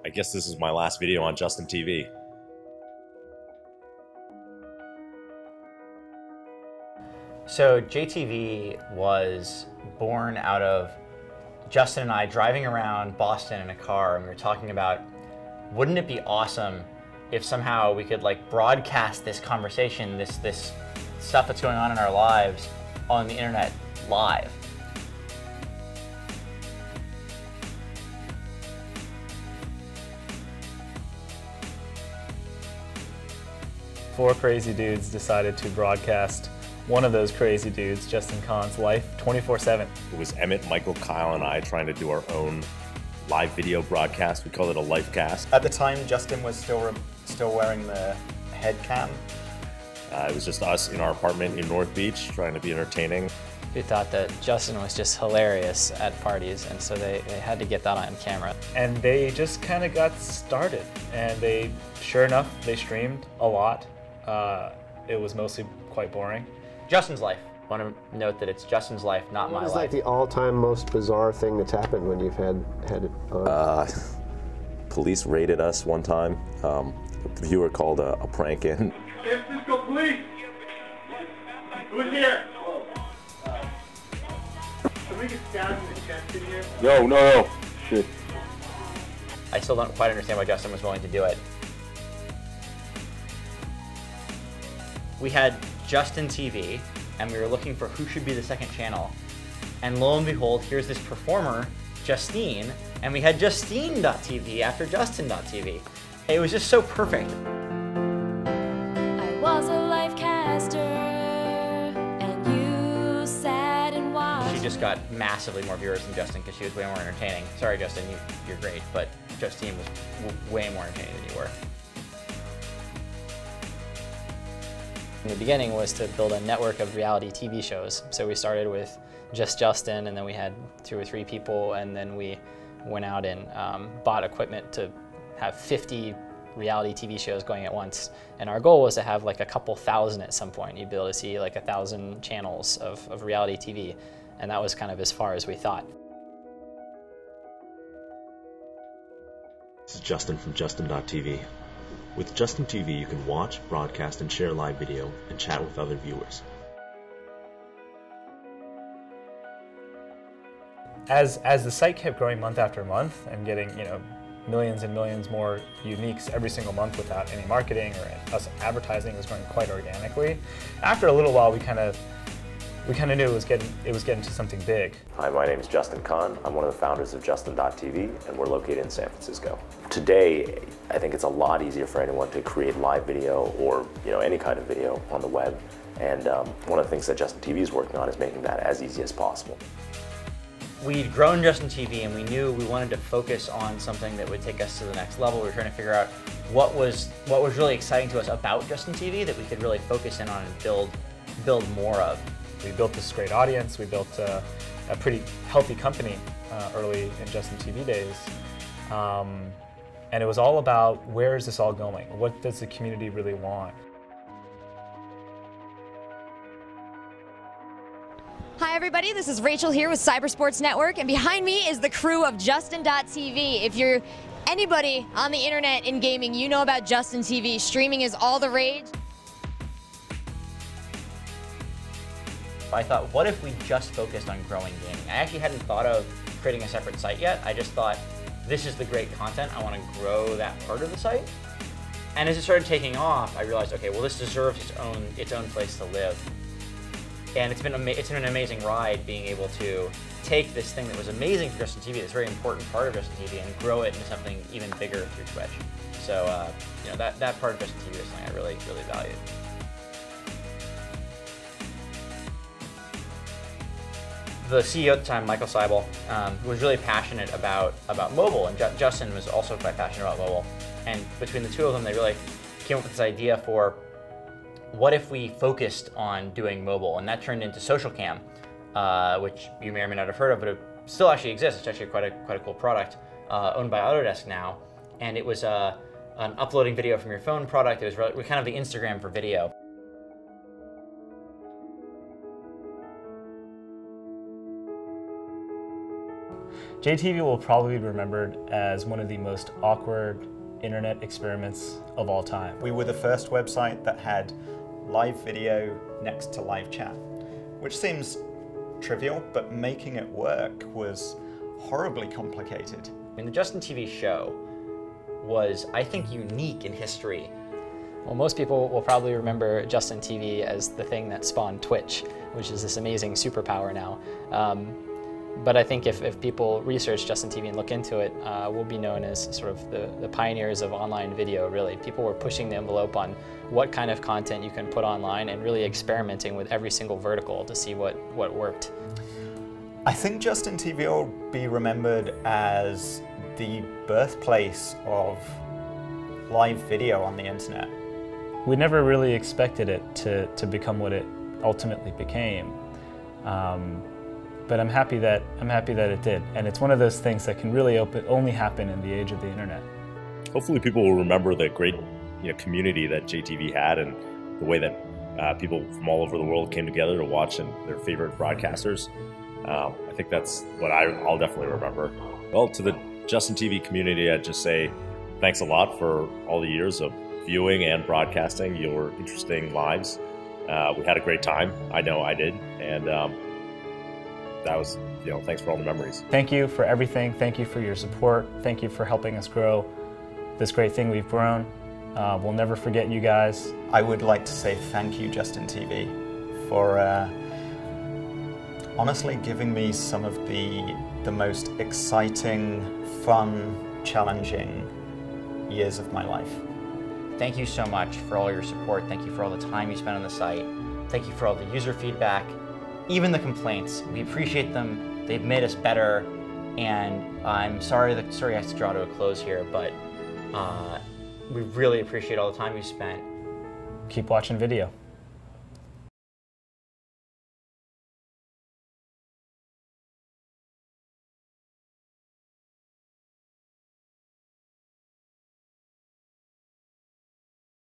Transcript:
I guess this is my last video on Justin TV. So JTV was born out of Justin and I driving around Boston in a car, and we were talking about, wouldn't it be awesome if somehow we could like broadcast this conversation, this stuff that's going on in our lives on the internet live. Four crazy dudes decided to broadcast one of those crazy dudes, Justin Kahn's life, 24/7. It was Emmett, Michael, Kyle, and I trying to do our own live video broadcast. We called it a life cast. At the time, Justin was still wearing the head cam. It was just us in our apartment in North Beach trying to be entertaining. We thought that Justin was just hilarious at parties, and so they had to get that on camera. And they just kind of got started, and sure enough, they streamed a lot. It was mostly quite boring. Justin's life. I want to note that it's Justin's life, not my life. What is like the all-time most bizarre thing that's happened when you've had it on? Police raided us one time. A viewer called a prank in. San Francisco Police! Who's here? Somebody get stabbed in the chest in here? No. Shit. I still don't quite understand why Justin was willing to do it. We had Justin TV, and we were looking for who should be the second channel. And lo and behold, here's this performer, Justine, and we had Justine.tv after Justin.tv. It was just so perfect. I was a life caster, and you sat and watched. She just got massively more viewers than Justin because she was way more entertaining. Sorry, Justin, you're great, but Justine was way more entertaining than you were. In the beginning was to build a network of reality TV shows. So we started with just Justin, and then we had 2 or 3 people, and then we went out and bought equipment to have 50 reality TV shows going at once. And our goal was to have like a couple thousand at some point. You'd be able to see like 1,000 channels of reality TV. And that was kind of as far as we thought. This is Justin from Justin.tv. With Justin TV, you can watch, broadcast, and share live video and chat with other viewers. As the site kept growing month after month and getting millions and millions more uniques every single month without any marketing or us advertising, it was growing quite organically. After a little while, we kind of knew it was getting to something big. Hi, my name is Justin Kahn. I'm one of the founders of Justin.tv, and we're located in San Francisco. Today, I think it's a lot easier for anyone to create live video or any kind of video on the web. And one of the things that Justin TV is working on is making that as easy as possible. We'd grown Justin TV, and we knew we wanted to focus on something that would take us to the next level. We were trying to figure out what was really exciting to us about Justin TV that we could really focus in on and build more of. We built this great audience. We built a pretty healthy company early in Justin TV days. And it was all about, where is this all going? What does the community really want? Hi everybody, this is Rachel here with Cybersports Network, and behind me is the crew of Justin.tv. If you're anybody on the internet in gaming, you know about Justin TV. Streaming is all the rage. I thought, what if we just focused on growing gaming? I actually hadn't thought of creating a separate site yet. I just thought, this is the great content. I want to grow that part of the site. And as it started taking off, I realized, okay, well, this deserves its own place to live. And it's been an amazing ride being able to take this thing that was amazing for Justin TV, this very important part of Justin TV, and grow it into something even bigger through Twitch. So, that part of Justin TV is something I really, really valued. The CEO at the time, Michael Seibel, was really passionate about mobile, and Justin was also quite passionate about mobile. And between the two of them, they really came up with this idea for, what if we focused on doing mobile? And that turned into SocialCam, which you may or may not have heard of, but it still actually exists. It's actually quite a cool product, owned by Autodesk now. And it was an uploading video from your phone product. It was really, kind of the Instagram for video. JTV will probably be remembered as one of the most awkward internet experiments of all time. We were the first website that had live video next to live chat, which seems trivial, but making it work was horribly complicated. I mean, the Justin TV show was, I think, unique in history. Well, most people will probably remember Justin TV as the thing that spawned Twitch, which is this amazing superpower now. But I think if people research Justin TV and look into it, we'll be known as sort of the pioneers of online video, really. People were pushing the envelope on what kind of content you can put online and really experimenting with every single vertical to see what worked. I think Justin TV will be remembered as the birthplace of live video on the internet. We never really expected it to become what it ultimately became. But I'm happy that it did, and it's one of those things that can really only happen in the age of the internet. Hopefully, people will remember the great community that JTV had, and the way that people from all over the world came together to watch their favorite broadcasters. I think that's what I'll definitely remember. Well, to the Justin TV community, I'd just say thanks a lot for all the years of viewing and broadcasting your interesting lives. We had a great time. I know I did, and that was, thanks for all the memories. Thank you for everything. Thank you for your support. Thank you for helping us grow this great thing we've grown. We'll never forget you guys. I would like to say thank you, Justin TV, for honestly giving me some of the most exciting, fun, challenging years of my life. Thank you so much for all your support. Thank you for all the time you spent on the site. Thank you for all the user feedback, even the complaints. We appreciate them. They've made us better. And I'm sorry the story has to draw to a close here, but we really appreciate all the time you spent. Keep watching video.